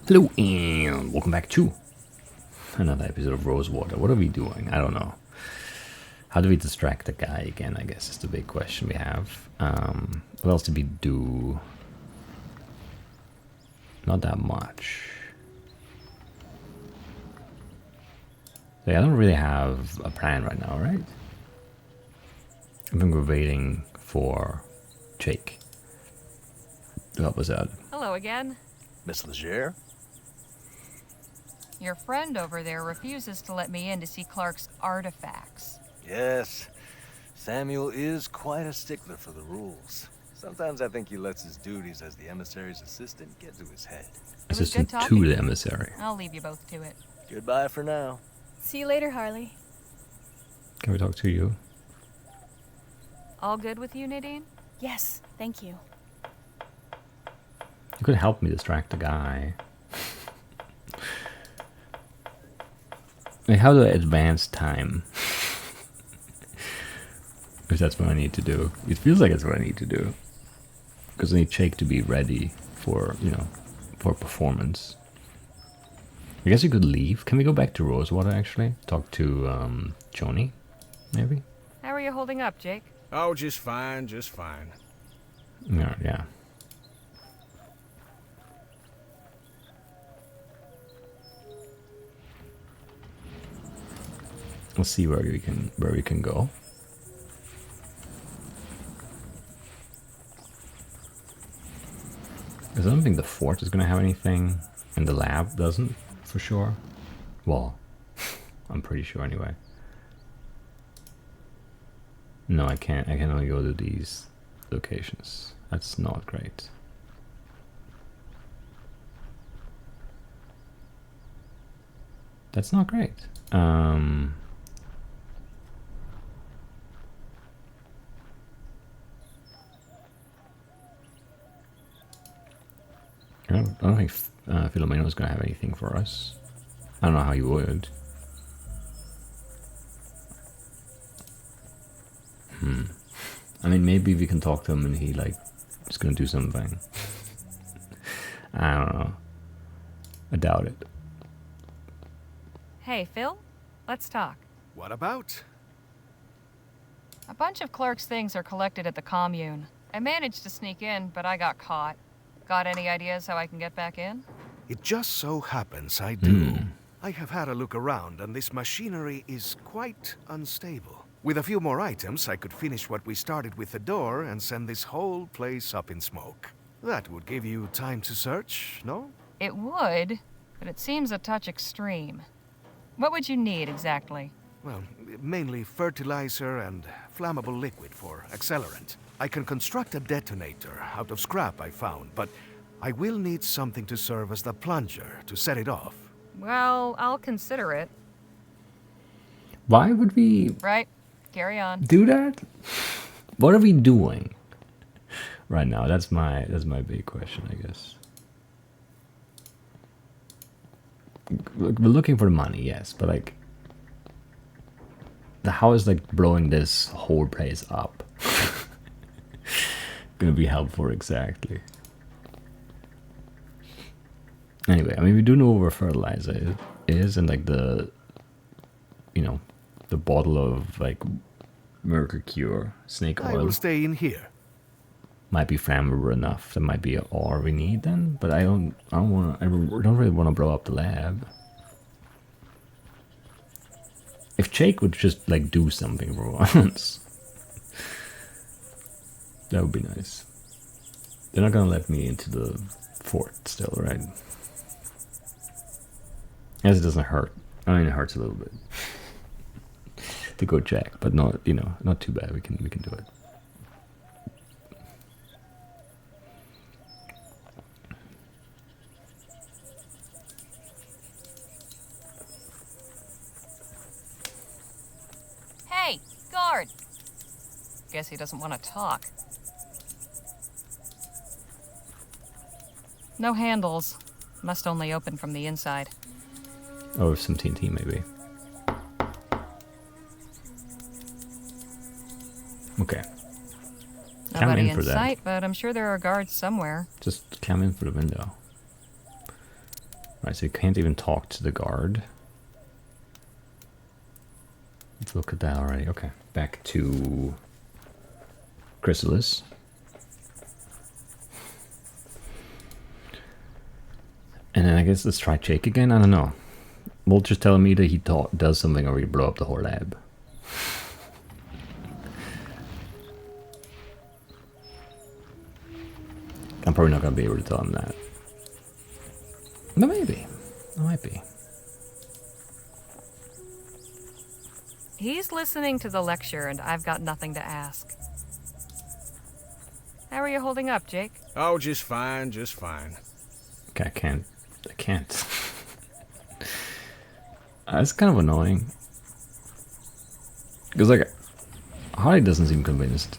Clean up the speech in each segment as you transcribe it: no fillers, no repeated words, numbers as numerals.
Hello and welcome back to another episode of Rosewater. What are we doing? I don't know. How do we distract the guy again, I guess is the big question we have. What else did we do? Not that much. So I don't really have a plan right now, right? I think we're waiting for Jake to help us out. Hello again. Miss Leger? Your friend over there refuses to let me in to see Clark's artifacts. Yes. Samuel is quite a stickler for the rules. Sometimes I think he lets his duties as the emissary's assistant get to his head. Assistant to the emissary. I'll leave you both to it. Goodbye for now. See you later, Harley. Can we talk to you? All good with you, Nadine? Yes, thank you. You could help me distract the guy. Like, how do I advance time? If that's what I need to do. It feels like it's what I need to do. Because I need Jake to be ready for, you know, for performance. I guess you could leave. Can we go back to Rosewater, actually? Talk to, Joni, maybe? How are you holding up, Jake? Oh, just fine, just fine. Yeah. Let's see where we can go. Because I don't think the fort is gonna have anything, and the lab doesn't, for sure. Well, I'm pretty sure anyway. No, I can't. I can only go to these locations. That's not great. That's not great. I don't think Filomena's gonna have anything for us. I don't know how he would. I mean, maybe we can talk to him and he, like, is gonna do something. I don't know. I doubt it. Hey, Phil? Let's talk. What about? A bunch of Clark's things are collected at the commune. I managed to sneak in, but I got caught. Got any ideas how I can get back in? It just so happens I do. I have had a look around, and this machinery is quite unstable. With a few more items, I could finish what we started with the door and send this whole place up in smoke. That would give you time to search, no? It would, but it seems a touch extreme. What would you need exactly? Well, mainly fertilizer and flammable liquid for accelerant. I can construct a detonator out of scrap I found, but I will need something to serve as the plunger to set it off. Well, I'll consider it. Why would we Right, carry on. do that? What are we doing right now? That's my big question, I guess. We're looking for money, yes, but like, how is like blowing this whole place up gonna be helpful exactly? Anyway, I mean, we do know where fertilizer is, and like the, you know, the bottle of like Mercure snake I oil will stay in here. might be flammable enough. That might be all we need then. But I don't really want to blow up the lab. If Jake would just like do something for once, that would be nice. They're not gonna let me into the fort still, right? As it doesn't hurt. I mean, it hurts a little bit to go check, but not, you know, not too bad. We can do it. Hey, guard! Guess he doesn't want to talk. No handles. Must only open from the inside. Or some TNT maybe. Okay. Climb Nobody in in for that. sight, but I'm sure there are guards somewhere. Just climb in for the window. Right, so you can't even talk to the guard. Let's look at that already. Okay, back to Chrysalis. And then I guess let's try Jake again. I don't know. Vulture's telling me that he does something or we blow up the whole lab. I'm probably not going to be able to tell him that. But maybe. I might be. He's listening to the lecture, and I've got nothing to ask. How are you holding up, Jake? Oh, just fine, just fine. Okay, I can't. It's kind of annoying. Because, like, Harley doesn't seem convinced.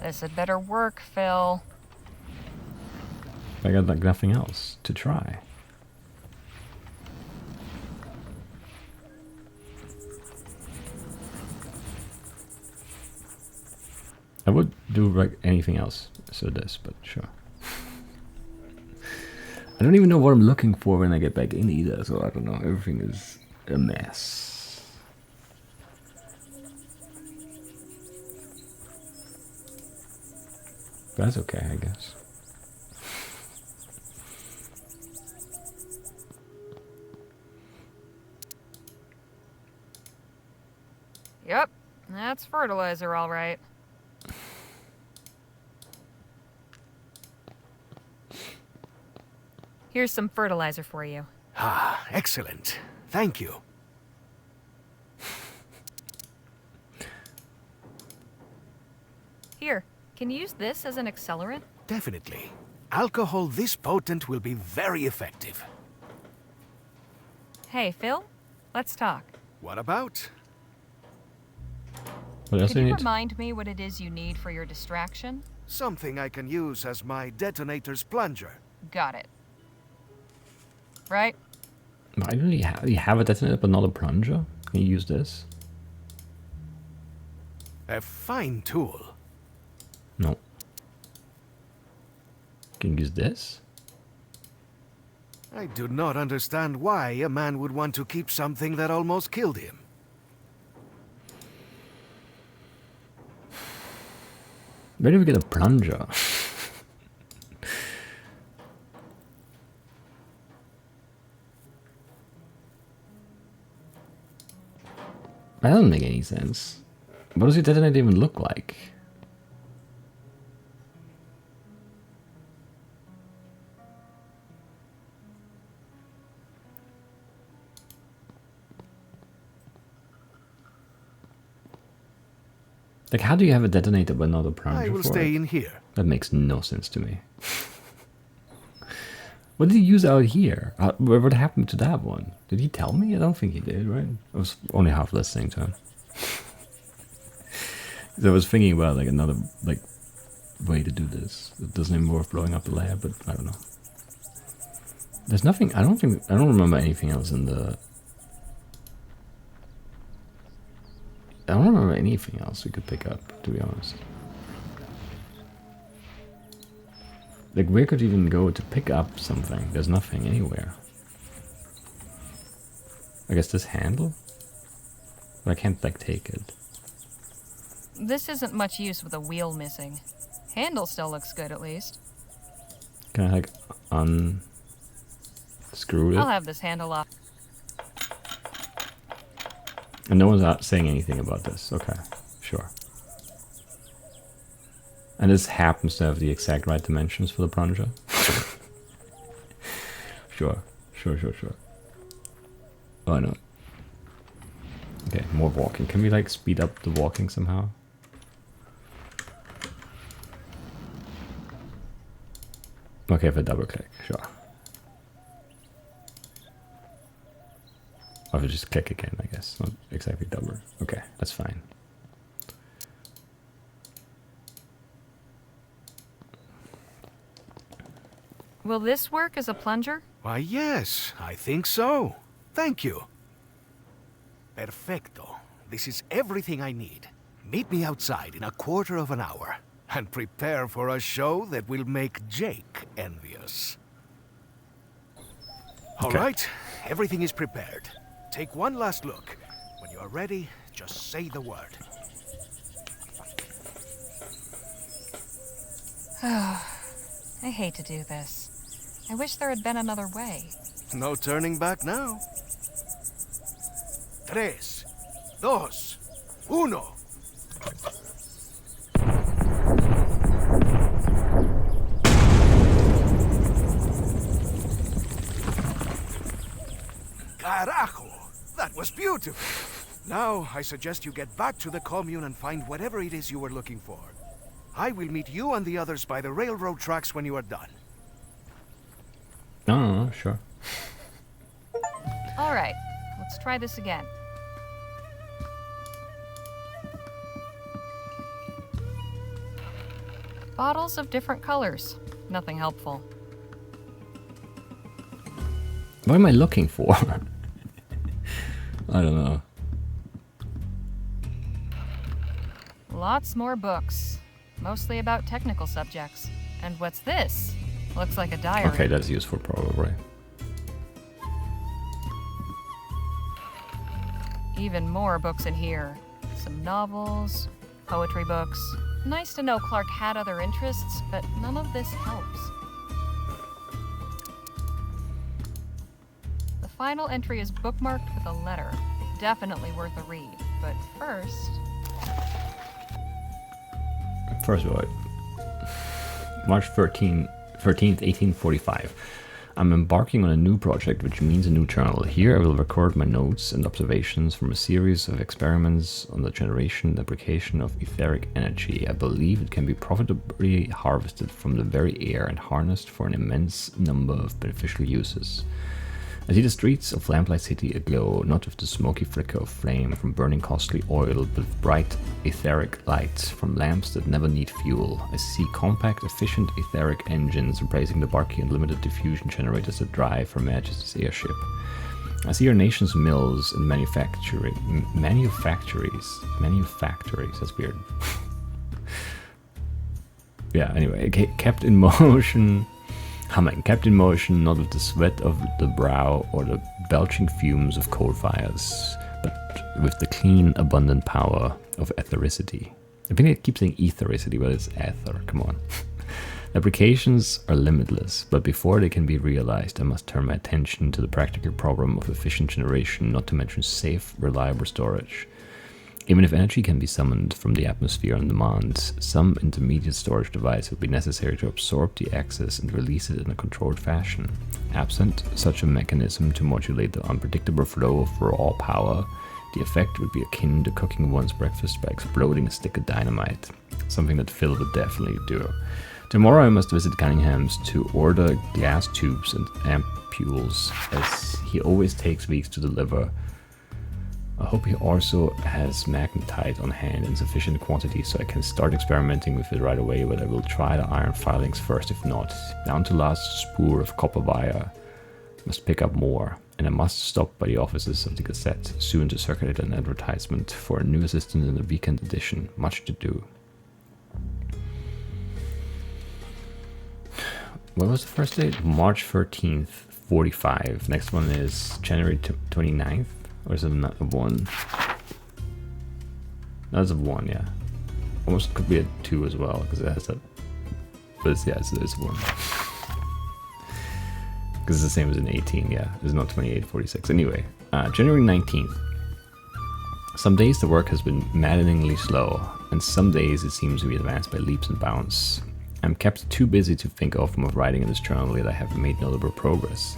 This had better work, Phil. I got, like, nothing else to try. I would do, like, anything else. So this, but sure. I don't even know what I'm looking for when I get back in either, so I don't know. Everything is a mess. But that's okay, I guess. Yep, that's fertilizer, all right. Here's some fertilizer for you. Ah, excellent. Thank you. Here, can you use this as an accelerant? Definitely. Alcohol this potent will be very effective. Hey, Phil, let's talk. What about? What else Could do you you need? remind me what it is you need for your distraction? Something I can use as my detonator's plunger. Got it. Right? Why do you have a detonator but not a plunger? Can you use this? A fine tool. No. Can you use this? I do not understand why a man would want to keep something that almost killed him. Where do we get a plunger? That doesn't make any sense. What does your detonator even look like? Like, how do you have a detonator but not a plunger? I will for stay it? in here. That makes no sense to me. What did he use out here? What happened to that one? Did he tell me? I don't think he did, right? I was only half listening to him. So I was thinking about like another like way to do this. It doesn't involve blowing up the lab, but I don't know. There's nothing. I don't remember anything else in the. I don't remember anything else we could pick up, to be honest. Like, where could you even go to pick up something? There's nothing anywhere. I guess this handle? But I can't, like, take it. This isn't much use with a wheel missing. Handle still looks good, at least. Can I, like, unscrew it? I'll have this handle off. And no one's not saying anything about this. Okay, sure. And this happens to have the exact right dimensions for the plunger. Sure. Oh, no. Okay, more walking. Can we, like, speed up the walking somehow? Okay, if I double click, sure. Or if I just click again, I guess. Not exactly double. Okay, that's fine. Will this work as a plunger? Why, yes, I think so. Thank you. Perfecto. This is everything I need. Meet me outside in a quarter of an hour. And prepare for a show that will make Jake envious. All right, everything is prepared. Take one last look. When you are ready, just say the word. I hate to do this. I wish there had been another way. No turning back now. 3, 2, 1. Carajo! That was beautiful! Now, I suggest you get back to the commune and find whatever it is you were looking for. I will meet you and the others by the railroad tracks when you are done. No, sure. All right, let's try this again. Bottles of different colors. Nothing helpful. What am I looking for? I don't know. Lots more books. Mostly about technical subjects. And what's this? Looks like a diary. Okay, that's useful probably. Even more books in here. Some novels, poetry books. Nice to know Clark had other interests, but none of this helps. The final entry is bookmarked with a letter. Definitely worth a read, but first... First of all, March 13th, 1845. I'm embarking on a new project, which means a new journal. Here I will record my notes and observations from a series of experiments on the generation and application of etheric energy. I believe it can be profitably harvested from the very air and harnessed for an immense number of beneficial uses. I see the streets of Lamplight City aglow, not with the smoky flicker of flame from burning costly oil, but with bright etheric lights from lamps that never need fuel. I see compact, efficient etheric engines replacing the bulky and limited diffusion generators that drive Her Majesty's airship. I see our nation's mills and manufactories, that's weird. Yeah, anyway, kept in motion... Humming, kept in motion not with the sweat of the brow or the belching fumes of coal fires, but with the clean, abundant power of ethericity. I think it keeps saying ethericity, but it's ether, come on. Applications are limitless, but before they can be realized, I must turn my attention to the practical problem of efficient generation, not to mention safe, reliable storage. Even if energy can be summoned from the atmosphere on demand, some intermediate storage device would be necessary to absorb the excess and release it in a controlled fashion. Absent such a mechanism to modulate the unpredictable flow of raw power, the effect would be akin to cooking one's breakfast by exploding a stick of dynamite, something that Phil would definitely do. Tomorrow I must visit Cunningham's to order glass tubes and ampules, as he always takes weeks to deliver. I hope he also has magnetite on hand in sufficient quantity so I can start experimenting with it right away, but I will try the iron filings first if not. Down to last spoor of copper wire. Must pick up more, and I must stop by the offices of the Gazette soon to circulate an advertisement for a new assistant in the weekend edition. Much to do. What was the first date? March 13th, 45. Next one is January 29th. Or is it not a 1? That's a 1, yeah. Almost could be a 2 as well, because it has that. But it's, yeah, it's 1. Because it's the same as an 18, yeah. It's not 28, 46. Anyway, January 19th. Some days the work has been maddeningly slow, and some days it seems to be advanced by leaps and bounds. I'm kept too busy to think often of writing in this journal, yet I have made notable progress.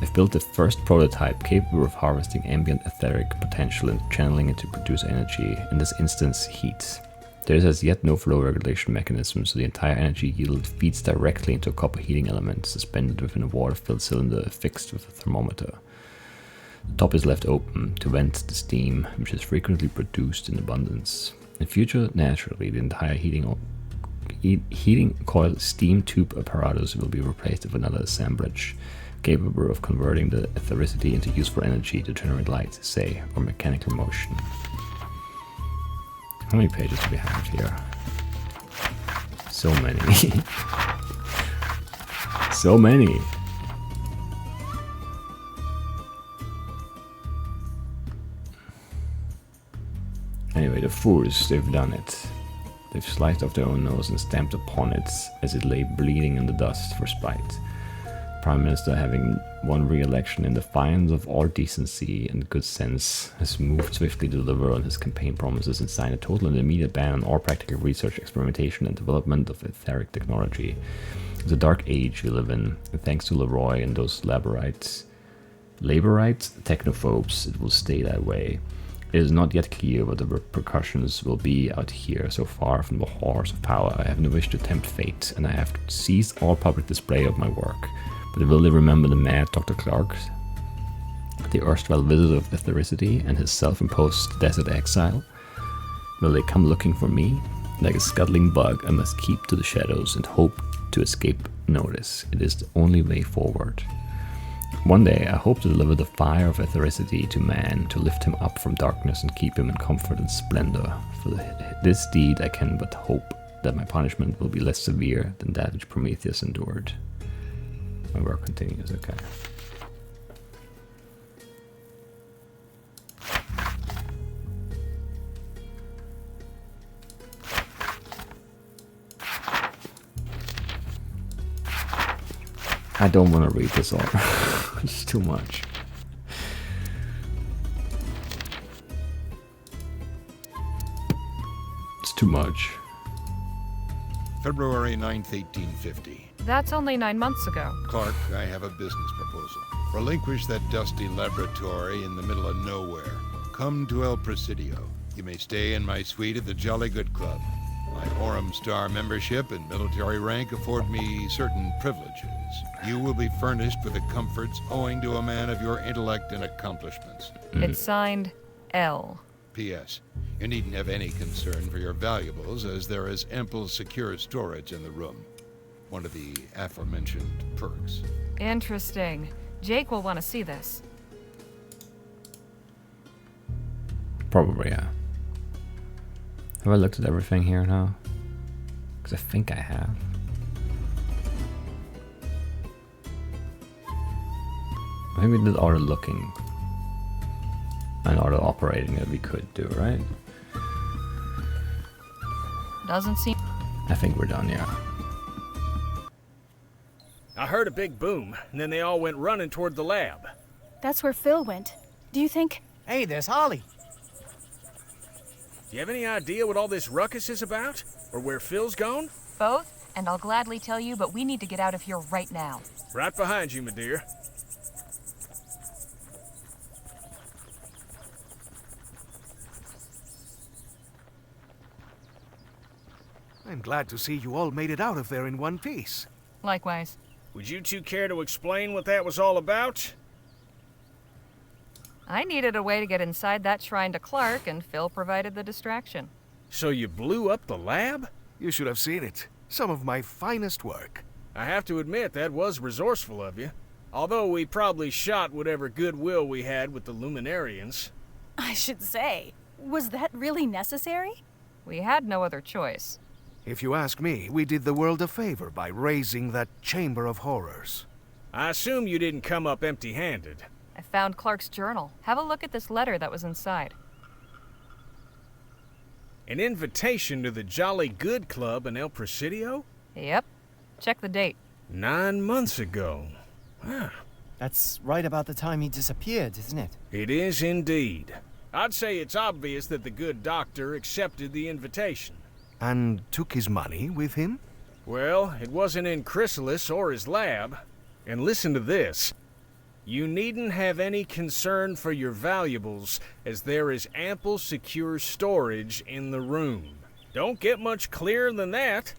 I've built the first prototype capable of harvesting ambient etheric potential and channeling it to produce energy, in this instance heat. There is as yet no flow regulation mechanism, so the entire energy yield feeds directly into a copper heating element suspended within a water-filled cylinder fixed with a thermometer. The top is left open to vent the steam, which is frequently produced in abundance. In future, naturally, the entire heating coil steam tube apparatus will be replaced with another assemblage, capable of converting the ethericity into useful energy to generate light, say, or mechanical motion. How many pages do we have here? So many. So many. Anyway, the Fours, they've done it. They've sliced off their own nose and stamped upon it as it lay bleeding in the dust for spite. Prime Minister, having won re-election in defiance of all decency and good sense, has moved swiftly to deliver on his campaign promises and sign a total and immediate ban on all practical research, experimentation, and development of etheric technology. It's a dark age we live in, and thanks to Leroy and those laborites, technophobes, it will stay that way. It is not yet clear what the repercussions will be out here. So far from the horrors of power, I have no wish to tempt fate, and I have ceased all public display of my work. But will they remember the mad Dr. Clark, the erstwhile visitor of ethericity, and his self-imposed desert exile? Will they come looking for me? Like a scuttling bug, I must keep to the shadows and hope to escape notice. It is the only way forward. One day, I hope to deliver the fire of ethericity to man, to lift him up from darkness and keep him in comfort and splendor. For this deed, I can but hope that my punishment will be less severe than that which Prometheus endured. My work continues, okay. I don't want to read this all. It's too much. It's too much. February 9th, 1850. That's only 9 months ago. Clark, I have a business proposal. Relinquish that dusty laboratory in the middle of nowhere. Come to El Presidio. You may stay in my suite at the Jolly Good Club. My Orem Star membership and military rank afford me certain privileges. You will be furnished with the comforts owing to a man of your intellect and accomplishments. It's signed L. P.S. You needn't have any concern for your valuables, as there is ample secure storage in the room. One of the aforementioned perks. Interesting. Jake will want to see this. Probably, yeah. Have I looked at everything here now? Because I think I have. I think we did all the looking and all the operating that we could do, right? Doesn't seem... I think we're done, yeah. I heard a big boom, and then they all went running toward the lab. That's where Phil went. Do you think... Hey, there's Harley. Do you have any idea what all this ruckus is about? Or where Phil's gone? Both, and I'll gladly tell you, but we need to get out of here right now. Right behind you, my dear. I'm glad to see you all made it out of there in one piece. Likewise. Would you two care to explain what that was all about? I needed a way to get inside that shrine to Clark, and Phil provided the distraction. So you blew up the lab? You should have seen it. Some of my finest work. I have to admit, that was resourceful of you. Although we probably shot whatever goodwill we had with the Luminarians. I should say, was that really necessary? We had no other choice. If you ask me, we did the world a favor by raising that chamber of horrors. I assume you didn't come up empty-handed. I found Clark's journal. Have a look at this letter that was inside. An invitation to the Jolly Good Club in El Presidio? Yep. Check the date. 9 months ago. Ah, That's right about the time he disappeared, isn't it? it is indeed. I'd say it's obvious that the good doctor accepted the invitation. And took his money with him? Well, it wasn't in Chrysalis or his lab. And listen to this. You needn't have any concern for your valuables, as there is ample secure storage in the room. Don't get much clearer than that.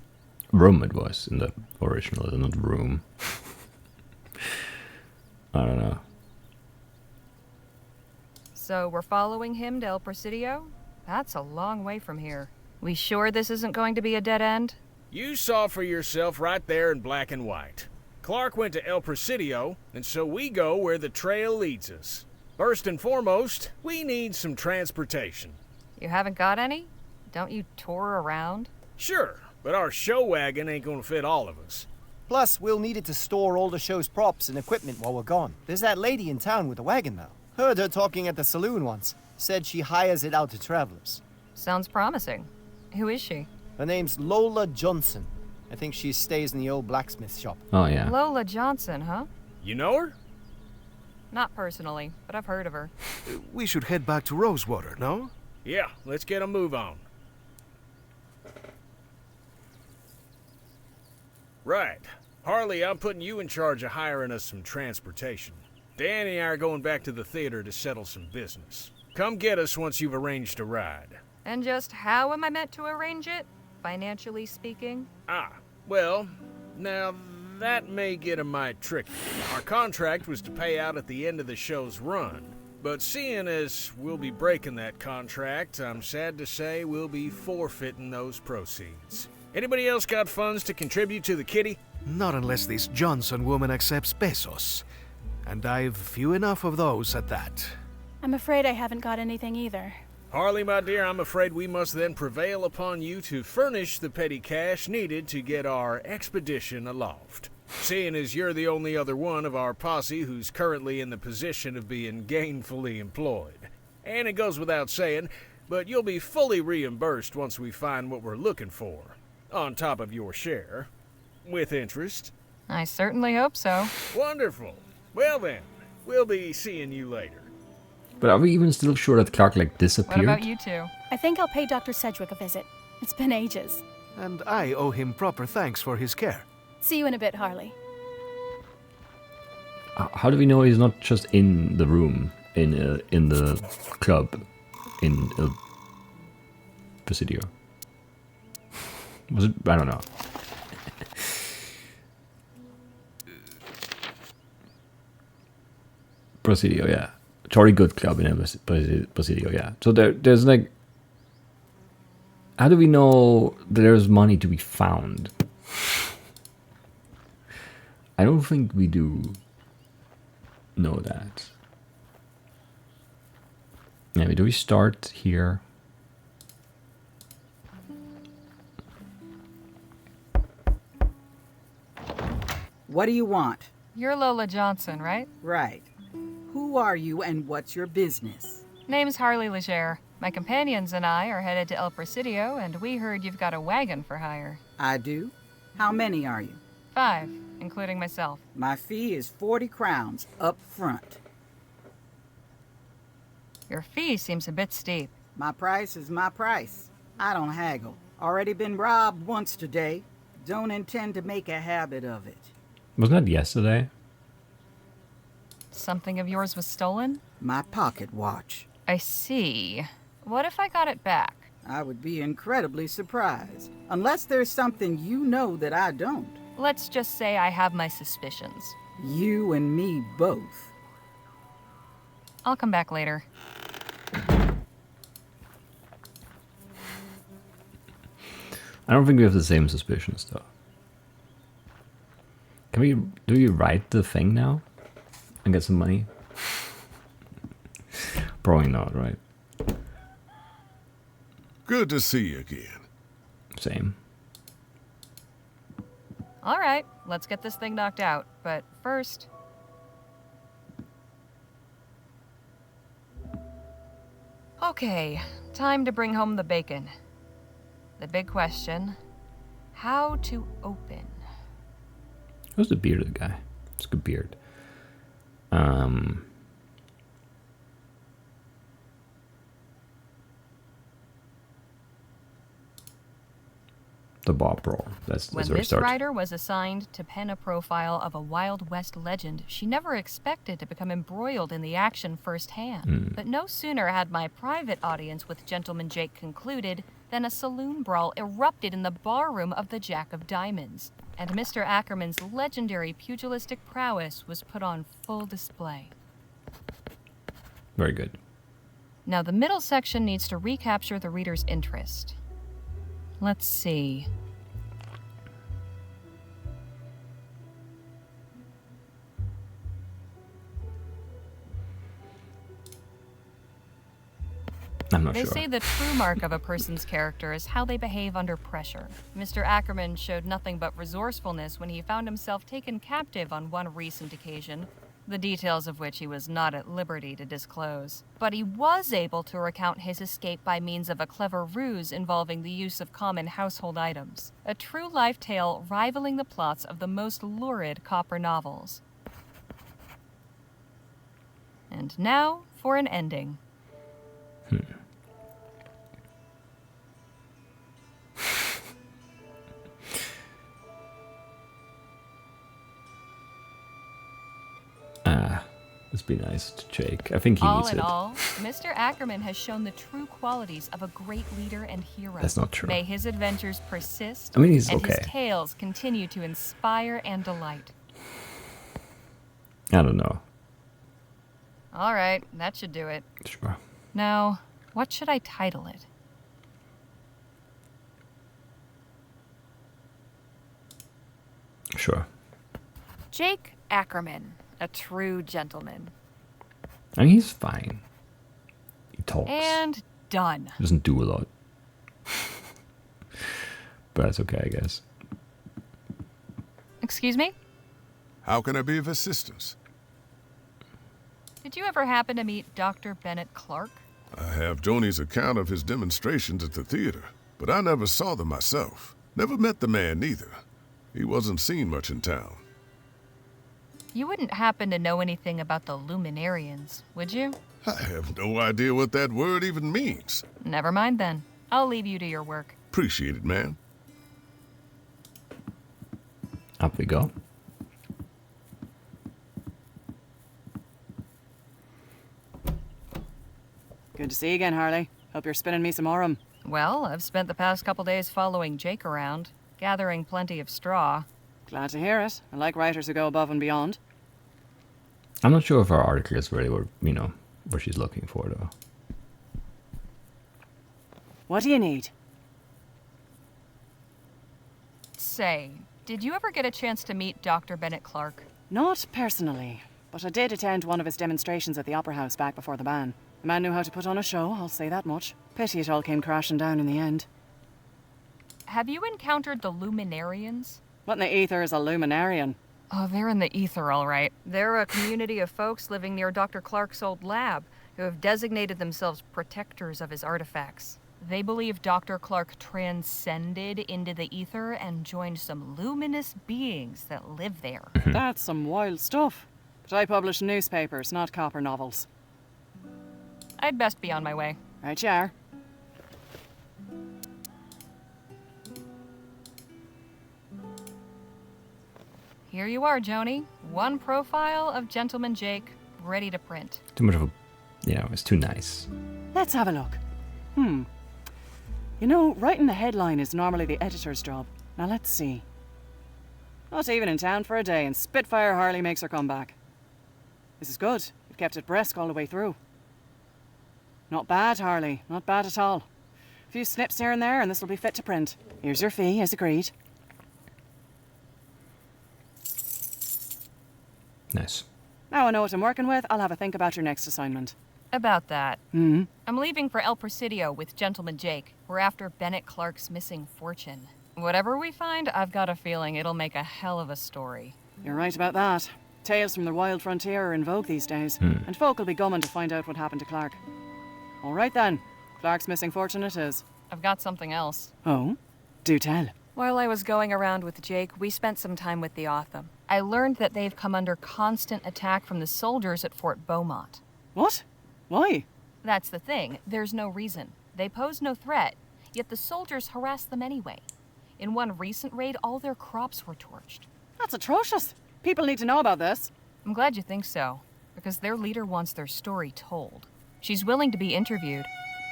Room it was in the original, not room. I don't know. So we're following him to El Presidio? That's a long way from here. We sure this isn't going to be a dead end? You saw for yourself right there in black and white. Clark went to El Presidio, and so we go where the trail leads us. First and foremost, we need some transportation. You haven't got any? Don't you tour around? Sure, but our show wagon ain't gonna fit all of us. Plus, we'll need it to store all the show's props and equipment while we're gone. There's that lady in town with a wagon now. Heard her talking at the saloon once. Said she hires it out to travelers. Sounds promising. Who is she? Her name's Lola Johnson. I think she stays in the old blacksmith shop. Oh, yeah. Lola Johnson, huh? You know her? Not personally, but I've heard of her. We should head back to Rosewater, no? Yeah, let's get a move on. Right. Harley, I'm putting you in charge of hiring us some transportation. Danny and I are going back to the theater to settle some business. Come get us once you've arranged a ride. And just how am I meant to arrange it? Financially speaking? Well, now that may get a mite tricky. Our contract was to pay out at the end of the show's run, but seeing as we'll be breaking that contract, I'm sad to say we'll be forfeiting those proceeds. Anybody else got funds to contribute to the kitty? Not unless this Johnson woman accepts pesos. And I've few enough of those at that. I'm afraid I haven't got anything either. Harley, my dear, I'm afraid we must then prevail upon you to furnish the petty cash needed to get our expedition aloft. Seeing as you're the only other one of our posse who's currently in the position of being gainfully employed. And it goes without saying, but you'll be fully reimbursed once we find what we're looking for. On top of your share. With interest. I certainly hope so. Wonderful. Well then, we'll be seeing you later. But are we even still sure that Clark, like, What disappeared? about you two? I think I'll pay Dr. Sedgwick a visit. It's been ages. And I owe him proper thanks for his care. See you in a bit, Harley. How do we know he's not just in the room, in the club, in El Presidio? Was it? I don't know. Presidio, yeah. Charlie Good Club in El Presidio, yeah. So there's like, how do we know there's money to be found? I don't think we do know that. Maybe do we start here? What do you want? You're Lola Johnson, right? Right. Who are you and what's your business? Name's Harley Leger. My companions and I are headed to El Presidio, and we heard you've got a wagon for hire. I do. How many are you? 5, including myself. My fee is 40 crowns up front. Your fee seems a bit steep. My price is my price. I don't haggle. Already been robbed once today. Don't intend to make a habit of it. Wasn't that yesterday? Something of yours was stolen? My pocket watch. I see. What if I got it back? I would be incredibly surprised. Unless there's something you know that I don't. Let's just say I have my suspicions. You and me both. I'll come back later. I don't think we have the same suspicions, though. Can we... do we write the thing now? And get some money? Probably not, right? Good to see you again. Same. All right, let's get this thing knocked out. But first... Okay, time to bring home the bacon. The big question, how to open? Who's the bearded guy? It's a good beard. The Bob Roll. That's When where it this starts. writer was assigned to pen a profile of a Wild West legend, she never expected to become embroiled in the action firsthand. But no sooner had my private audience with Gentleman Jake concluded than a saloon brawl erupted in the barroom of the Jack of Diamonds, and Mr. Ackerman's legendary pugilistic prowess was put on full display. Very good. Now the middle section needs to recapture the reader's interest. Let's see. I'm not They sure. say the true mark of a person's character is how they behave under pressure. Mr. Ackerman showed nothing but resourcefulness when he found himself taken captive on one recent occasion, the details of which he was not at liberty to disclose. But he was able to recount his escape by means of a clever ruse involving the use of common household items. A true-life tale rivaling the plots of the most lurid copper novels. And now for an ending. This be nice to Jake. I think he All needs in it. all, Mr. Ackerman has shown the true qualities of a great leader and hero. That's not true. May his adventures persist, I mean, he's and okay. his tales continue to inspire and delight. I don't know. All right, that should do it. Sure. Now, what should I title it? Sure. Jake Ackerman, a true gentleman. I mean, he's fine. He talks. And done. He doesn't do a lot. But that's okay, I guess. Excuse me? How can I be of assistance? Did you ever happen to meet Dr. Bennett Clark? I have Joni's account of his demonstrations at the theater, but I never saw them myself. Never met the man, neither. He wasn't seen much in town. You wouldn't happen to know anything about the Luminarians, would you? I have no idea what that word even means. Never mind then. I'll leave you to your work. Appreciate it, man. Up we go. Good to see you again, Harley. Hope you're spinning me some aurum. Well, I've spent the past couple days following Jake around, gathering plenty of straw. Glad to hear it. I like writers who go above and beyond. I'm not sure if our article is really what she's looking for, though. What do you need? Say, did you ever get a chance to meet Dr. Bennett Clark? Not personally, but I did attend one of his demonstrations at the Opera House back before the ban. The man knew how to put on a show, I'll say that much. Pity it all came crashing down in the end. Have you encountered the Luminarians? What in the ether is a luminarian? Oh, they're in the ether, all right. They're a community of folks living near Dr. Clark's old lab who have designated themselves protectors of his artifacts. They believe Dr. Clark transcended into the ether and joined some luminous beings that live there. That's some wild stuff. But I publish newspapers, not copper novels. I'd best be on my way. Right you are. Here you are, Joni. One profile of Gentleman Jake, ready to print. Too much of a... it's too nice. Let's have a look. You know, writing the headline is normally the editor's job. Now let's see. Not even in town for a day, and Spitfire Harley makes her comeback. This is good. You've kept it brisk all the way through. Not bad, Harley. Not bad at all. A few snips here and there, and this will be fit to print. Here's your fee, as agreed. Nice. Now I know what I'm working with, I'll have a think about your next assignment. About that. Hmm? I'm leaving for El Presidio with Gentleman Jake. We're after Bennett Clark's missing fortune. Whatever we find, I've got a feeling it'll make a hell of a story. You're right about that. Tales from the wild frontier are in vogue these days, and folk will be gumming to find out what happened to Clark. All right then. Clark's missing fortune it is. I've got something else. Oh? Do tell. While I was going around with Jake, we spent some time with the Otham. I learned that they've come under constant attack from the soldiers at Fort Beaumont. What? Why? That's the thing. There's no reason. They pose no threat, yet the soldiers harass them anyway. In one recent raid, all their crops were torched. That's atrocious. People need to know about this. I'm glad you think so, because their leader wants their story told. She's willing to be interviewed.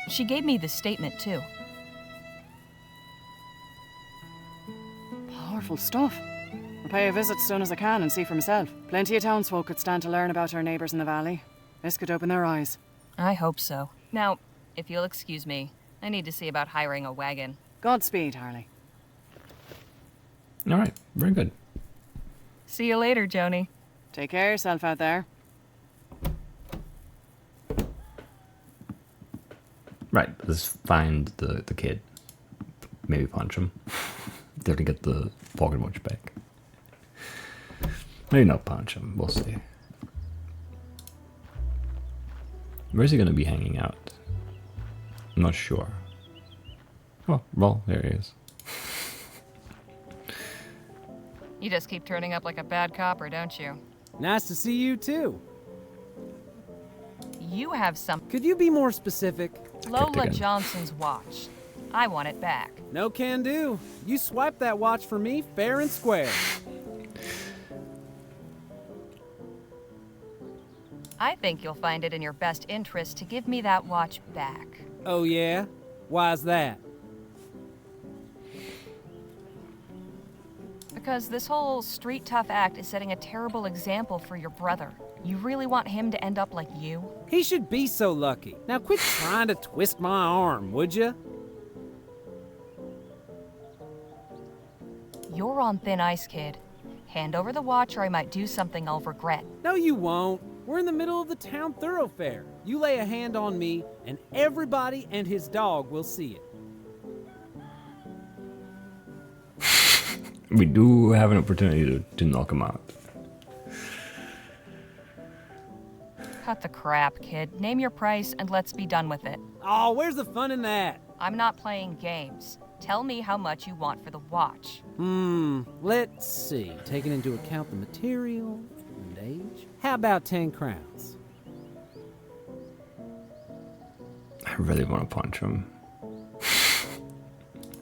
She gave me this statement, too. Powerful stuff. I'll pay a visit as soon as I can and see for myself. Plenty of townsfolk could stand to learn about our neighbours in the valley. This could open their eyes. I hope so. Now, if you'll excuse me, I need to see about hiring a wagon. Godspeed, Harley. All right. Very good. See you later, Joni. Take care of yourself out there. Right, let's find the kid. Maybe punch him. They have to get the pocket watch back. Maybe not punch him, we'll see. Where's he gonna be hanging out? I'm not sure. Oh, well, there he is. You just keep turning up like a bad copper, don't you? Nice to see you too. You have some. Could you be more specific? Lola Johnson's watch. I want it back. No can do. You swiped that watch for me fair and square. I think you'll find it in your best interest to give me that watch back. Oh yeah? Why's that? Because this whole street tough act is setting a terrible example for your brother. You really want him to end up like you? He should be so lucky. Now quit trying to twist my arm, would you? You're on thin ice, kid. Hand over the watch or I might do something I'll regret. No, you won't. We're in the middle of the town thoroughfare. You lay a hand on me, and everybody and his dog will see it. We do have an opportunity to knock him out. Cut the crap, kid. Name your price and let's be done with it. Oh, where's the fun in that? I'm not playing games. Tell me how much you want for the watch. Let's see. Taking into account the material and age. How about 10 crowns? I really want to punch him.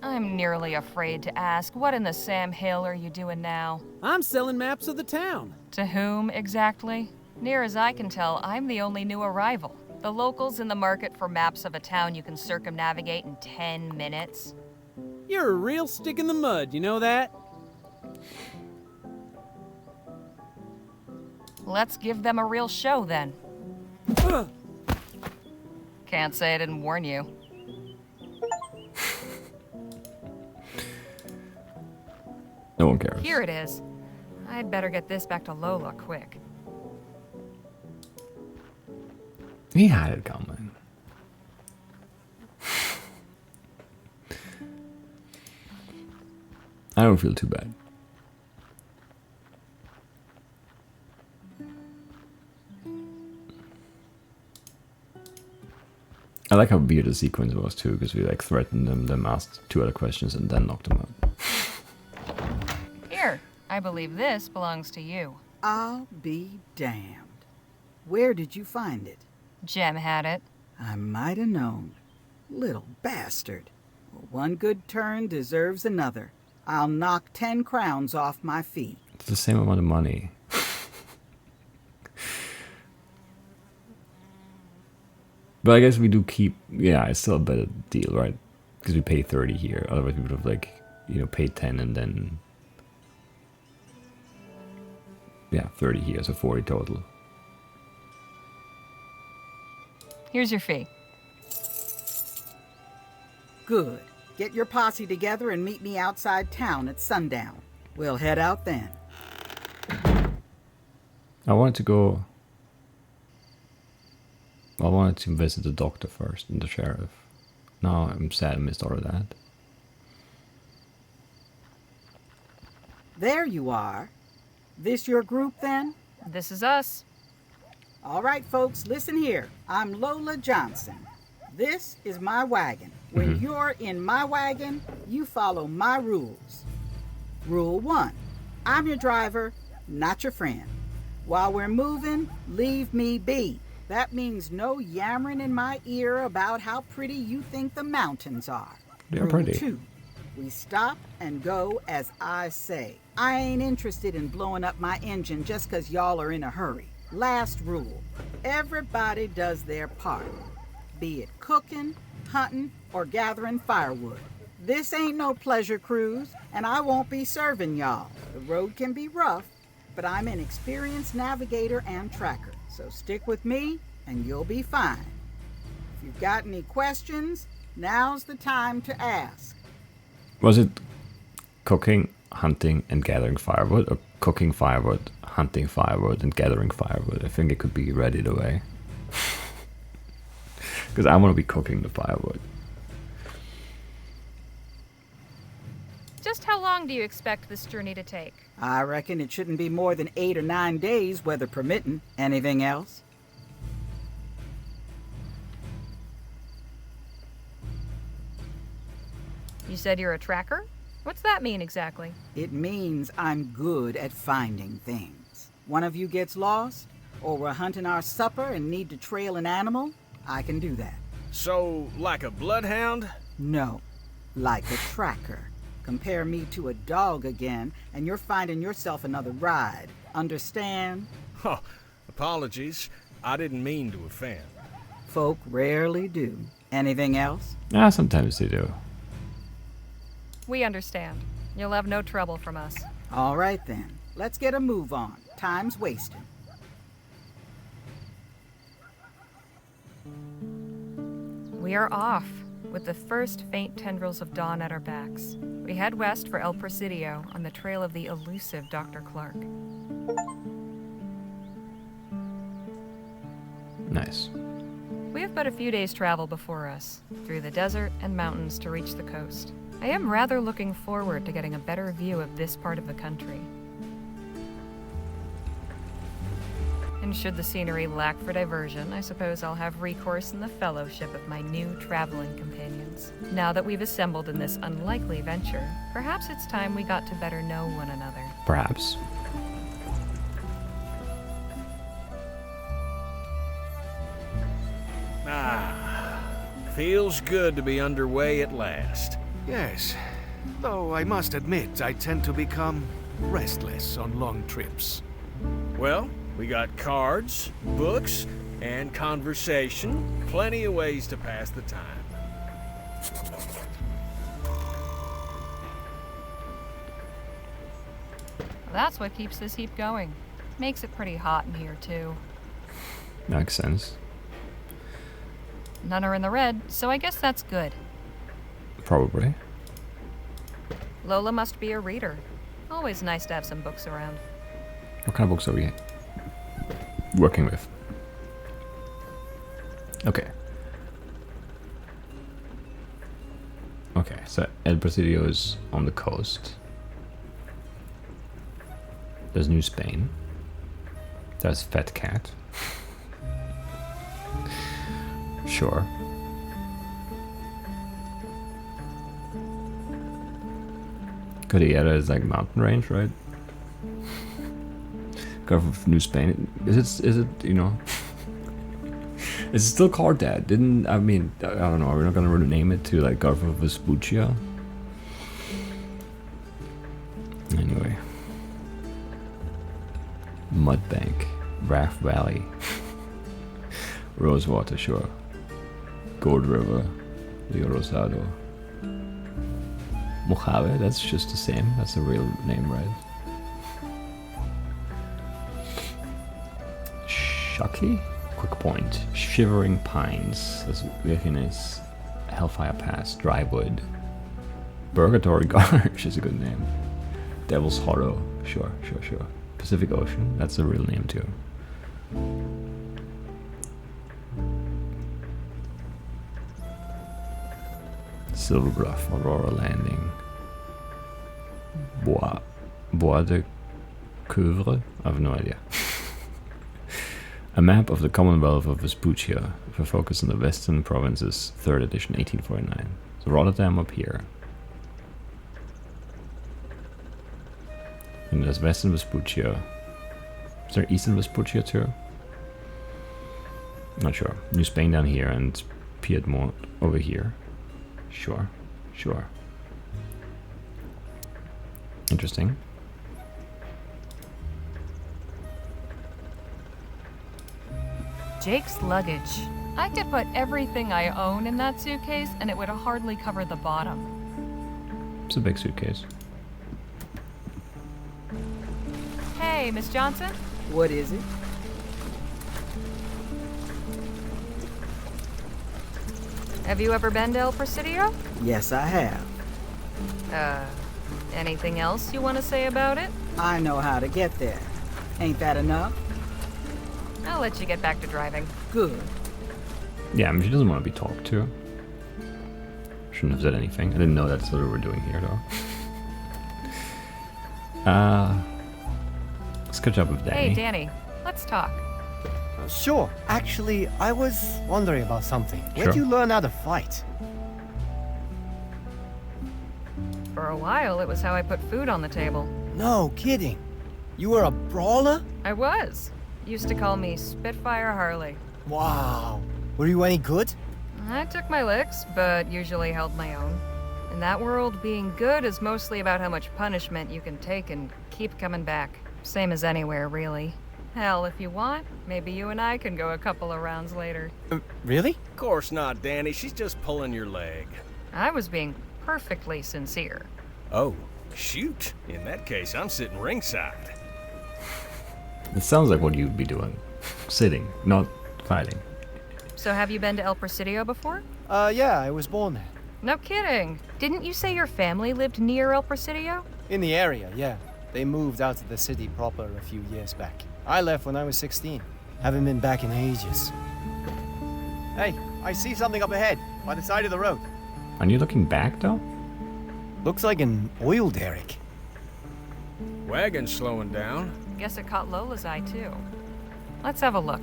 I'm nearly afraid to ask, what in the Sam Hill are you doing now? I'm selling maps of the town. To whom, exactly? Near as I can tell, I'm the only new arrival. The locals in the market for maps of a town you can circumnavigate in 10 minutes. You're a real stick in the mud, you know that? Let's give them a real show, then. Can't say I didn't warn you. No one cares. Here it is. I'd better get this back to Lola quick. He had it coming. I don't feel too bad. I like how weird the sequence was too, because we like threatened them, asked 2 other questions, and then knocked them out. Here, I believe this belongs to you. I'll be damned. Where did you find it? Jem had it. I might have known. Little bastard. One good turn deserves another. I'll knock 10 crowns off my fee. It's the same amount of money. But I guess we do keep, yeah, it's still a better deal, right? Because we pay 30 here. Otherwise we would have like, you know, paid 10 and then, yeah, 30 here, so 40 total. Here's your fee. Good. Get your posse together and meet me outside town at sundown. We'll head out then. I wanted to visit the doctor first and the sheriff. Now I'm sad I missed all of that. There you are. This your group then? This is us. All right, folks, listen here. I'm Lola Johnson. This is my wagon. When you're in my wagon, you follow my rules. Rule 1. I'm your driver, not your friend. While we're moving, leave me be. That means no yammering in my ear about how pretty you think the mountains are. They're Rule pretty. 2. We stop and go as I say. I ain't interested in blowing up my engine just 'cause y'all are in a hurry. Last rule. Everybody does their part. Be it cooking, hunting, or gathering firewood. This ain't no pleasure cruise, and I won't be serving y'all. The road can be rough, but I'm an experienced navigator and tracker. So stick with me, and you'll be fine. If you've got any questions, now's the time to ask. Was it cooking, hunting, and gathering firewood, or cooking firewood, hunting firewood, and gathering firewood? I think it could be read either way. Because I want to be cooking the firewood. Just how long do you expect this journey to take? I reckon it shouldn't be more than 8 or 9 days, weather permitting. Anything else? You said you're a tracker? What's that mean exactly? It means I'm good at finding things. One of you gets lost, or we're hunting our supper and need to trail an animal, I can do that. So, like a bloodhound? No, like a tracker. Compare me to a dog again, and you're finding yourself another ride. Understand? Oh, apologies. I didn't mean to offend. Folk rarely do. Anything else? Sometimes they do. We understand. You'll have no trouble from us. All right then. Let's get a move on. Time's wasting. We are off, with the first faint tendrils of dawn at our backs. We head west for El Presidio on the trail of the elusive Dr. Clark. Nice. We have but a few days' travel before us, through the desert and mountains to reach the coast. I am rather looking forward to getting a better view of this part of the country. And should the scenery lack for diversion, I suppose I'll have recourse in the fellowship of my new traveling companions. Now that we've assembled in this unlikely venture, perhaps it's time we got to better know one another. Perhaps. Feels good to be underway at last. Yes, though I must admit I tend to become restless on long trips. Well, we got cards, books, and conversation. Plenty of ways to pass the time. That's what keeps this heap going. Makes it pretty hot in here, too. Makes sense. None are in the red, so I guess that's good. Probably. Lola must be a reader. Always nice to have some books around. What kind of books are we working with? Okay. Okay, so El Presidio is on the coast. There's New Spain. There's Fat Cat. Sure. Cordillera is like mountain range, right? Gulf of New Spain. Is it, you know? Is it still called that? I don't know, are we not gonna rename it to like Gulf of Vespuccia? Anyway. Mudbank. Raft Valley. Rosewater, sure. Gold River. Rio Rosado. Mojave, that's just the same. That's a real name, right? Shockey? Quick Point. Shivering Pines. That's Virginis. Hellfire Pass. Drywood. Purgatory Gorge is a good name. Devil's Hollow. Sure. Pacific Ocean. That's a real name too. Silver Bluff, Aurora Landing, Bois de Couvre, I have no idea. A map of the Commonwealth of Vespuccia for focus on the Western Provinces, 3rd edition, 1849. So Rotterdam up here. And there's Western Vespuccia. Is there Eastern Vespuccia too? Not sure. New Spain down here and Piedmont over here. Sure. Interesting. Jake's luggage. I could put everything I own in that suitcase and it would hardly cover the bottom. It's a big suitcase. Hey, Miss Johnson? What is it? Have you ever been to El Presidio? Yes, I have. Anything else you want to say about it? I know how to get there. Ain't that enough? I'll let you get back to driving. Good. Yeah, I mean, she doesn't want to be talked to. Shouldn't have said anything. I didn't know that's what we were doing here, though. Let's catch up with Danny. Hey, Danny. Let's talk. Sure. Actually, I was wondering about something. Where'd Sure. you learn how to fight? For a while, it was how I put food on the table. No kidding. You were a brawler? I was. Used to call me Spitfire Harley. Wow. Were you any good? I took my licks, but usually held my own. In that world, being good is mostly about how much punishment you can take and keep coming back. Same as anywhere, really. Hell, if you want, maybe you and I can go a couple of rounds later. Really? Of course not, Danny. She's just pulling your leg. I was being perfectly sincere. Oh, shoot. In that case, I'm sitting ringside. It sounds like what you'd be doing. Sitting, not fighting. So have you been to El Presidio before? Yeah, I was born there. No kidding. Didn't you say your family lived near El Presidio? In the area, yeah. They moved out to the city proper a few years back. I left when I was 16. Haven't been back in ages. Hey, I see something up ahead, by the side of the road. Are you looking back, though? Looks like an oil derrick. Wagon's slowing down. Guess it caught Lola's eye, too. Let's have a look.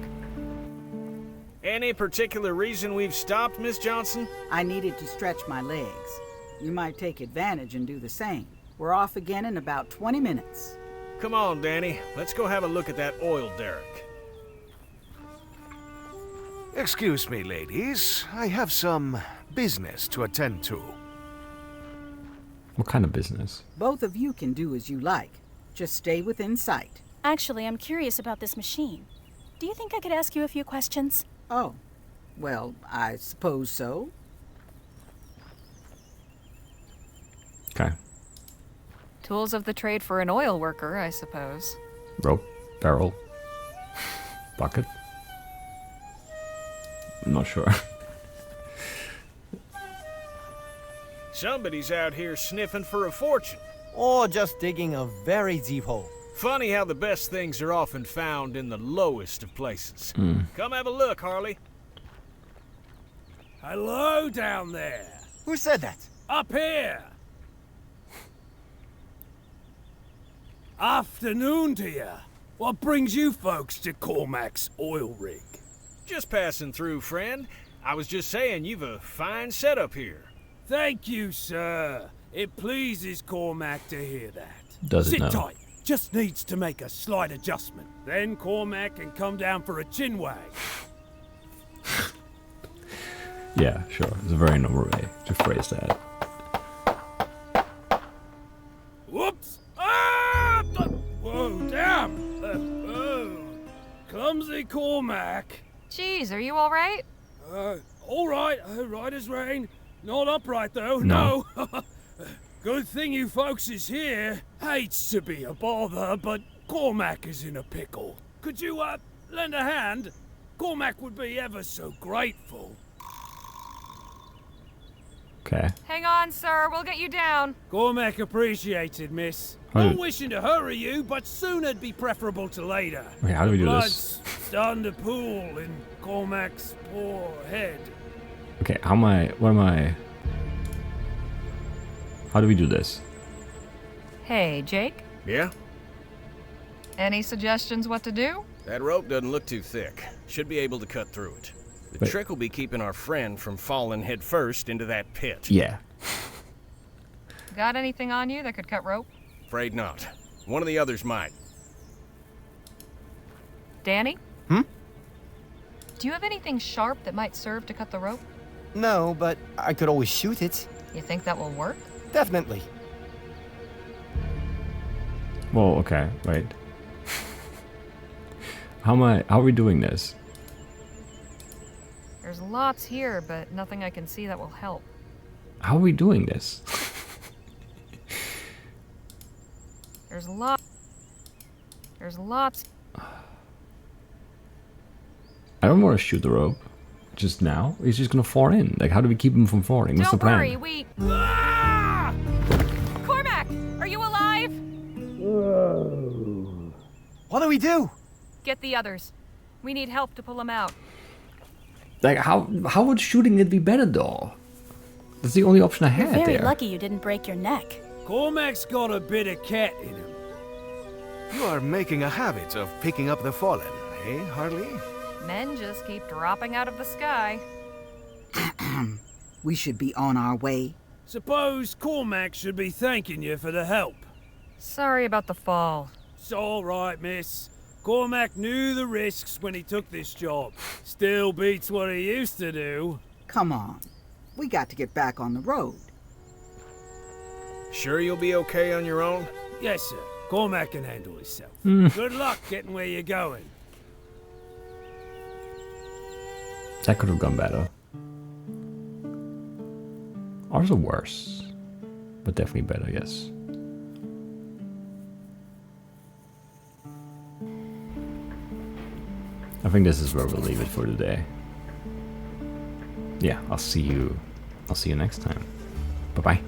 Any particular reason we've stopped, Miss Johnson? I needed to stretch my legs. You might take advantage and do the same. We're off again in about 20 minutes. Come on, Danny. Let's go have a look at that oil derrick. Excuse me, ladies. I have some business to attend to. What kind of business? Both of you can do as you like. Just stay within sight. Actually, I'm curious about this machine. Do you think I could ask you a few questions? Oh, well, I suppose so. Okay. Tools of the trade for an oil worker, I suppose. Rope, barrel, bucket. I'm not sure. Somebody's out here sniffing for a fortune. Or just digging a very deep hole. Funny how the best things are often found in the lowest of places. Come have a look, Harley. Hello down there. Who said that? Up here. Afternoon to ya. What brings you folks to Cormac's oil rig? Just passing through, friend. I was just saying you've a fine setup here. Thank you, sir. It pleases Cormac to hear that. Does it Sit now? tight. Just needs to make a slight adjustment. Then Cormac can come down for a chin wag. Yeah, sure. It's a very normal way to phrase that. Whoops! Ah! Whoa, damn! Oh. Clumsy Cormac. Jeez, are you all right? All right as rain. Not upright, though, No. no. Good thing you folks is here. Hates to be a bother, but Cormac is in a pickle. Could you, lend a hand? Cormac would be ever so grateful. Okay. Hang on, sir. We'll get you down. Cormac appreciated, miss. How Not do- wishing to hurry you, but soon'd be preferable to later. Okay, how do we do Blood's this? starting to pool in Cormac's poor head. Okay, how do we do this? Hey, Jake. Yeah? Any suggestions what to do? That rope doesn't look too thick. Should be able to cut through it. The Wait. trick will be keeping our friend from falling headfirst into that pit. Yeah. Got anything on you that could cut rope? Afraid not. One of the others might. Danny? Hmm? Do you have anything sharp that might serve to cut the rope? No, but I could always shoot it. You think that will work? Definitely. Well, okay, wait. How are we doing this? There's lots here, but nothing I can see that will help. How are we doing this? There's lots. I don't want to shoot the rope. Just now? He's just gonna fall in. Like, how do we keep him from falling? What's the Don't plan? worry, we... Cormac! Are you alive? What do we do? Get the others. We need help to pull him out. Like, how would shooting it be better, though? That's the only option I You're had very there. lucky you didn't break your neck. Cormac's got a bit of cat in him. You are making a habit of picking up the fallen, eh, Harley? Men just keep dropping out of the sky. We should be on our way. Suppose Cormac should be thanking you for the help. Sorry about the fall. It's all right, miss. Cormac knew the risks when he took this job. Still beats what he used to do. Come on. We got to get back on the road. Sure you'll be okay on your own? Yes, sir. Cormac can handle himself. Good luck getting where you're going. That could have gone better. Also worse. But definitely better, yes. I think this is where we'll leave it for today. Yeah, I'll see you next time. Bye-bye.